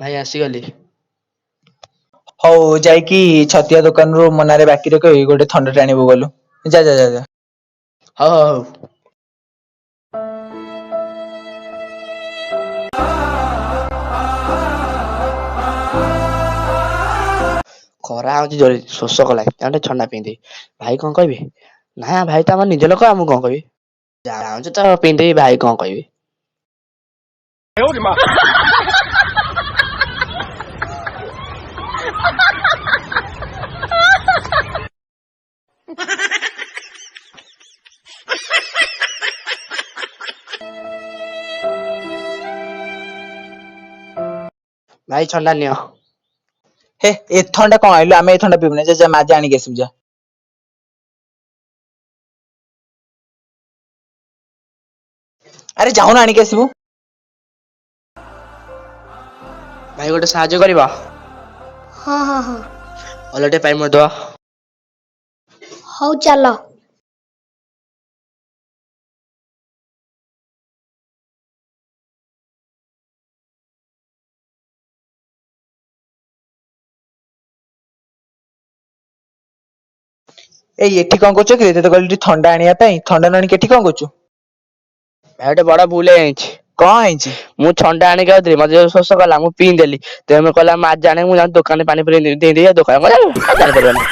ଭାଇ ଆସିଗଲି। ହଉ ଯାଇକି ଛତିଆ ଦୋକାନରୁ ମନାରେ ବାକି ରଖି ଗୋଟେ ଥଣ୍ଡାଟେ ଆଣିବୁ ଗଲୁ। ଯା ଯା ଯା ଯା। ହଉ ହଉ ହଉ। ଖରା ହଉଛି ଜୋରେ ଶୋଷ କଲାଣି ଗୋଟେ ଥଣ୍ଡା ପିଇଦେବି। ଭାଇ କଣ କହିବେ? ନା ଭାଇ ତ ଆମର ନିଜ ଲୋକ, ମୁଁ କଣ କହିବି? ଯାଉଛି ତ ପିନ୍ଧିଦେବି, ଭାଇ କଣ କହିବେ? ଭାଇ ଥଣ୍ଡା ନିଅ। ହେ ଏ ଥଣ୍ଡା କଣ ଆଇଲୁ? ଆମେ ଏ ଥଣ୍ଡା ପିଇବୁନି। ଯା ଯା ମାଜା ଆଣିକି ଆସିବୁ ଯା। ଆରେ ଯାଉନୁ ଆଣିକି ଆସିବୁ। ଭାଇ ଗୋଟେ ସାହାଯ୍ୟ କରିବ? ହଁ ହଁ ହଁ। ଭଲ ଟିକେ ପାଇପ୍ ଦବ। ହଉ ଚାଲ। ଏଇ ଏଠି କଣ କରୁଛ କି? ତତେ କହିଲି ଥଣ୍ଡା ଆଣିବା ପାଇଁ, ଥଣ୍ଡା ନ ଆଣିକି ଏଠି କଣ କରୁଛୁ? ଭାଇ ଗୋଟେ ବଡ ଭୁଲ ହେଇଯାଇଛି। କଣ ହେଇଛି? ମୁଁ ଥଣ୍ଡା ଆଣିକି ଆଉଥିଲି, ମତେ ଯୋଉ ଶୋଷ କଲା ମୁଁ ପିଇଦେଲି। ତେମେ କହିଲା ମାଜା ଆଣିବୁ, ମୁଁ ଯାଉଛି ଦୋକାନରେ ପାଣି ପୁରେଇ ଦେଇଦେଇ ଦୋକାନ ଜାଣିପାରିବନି।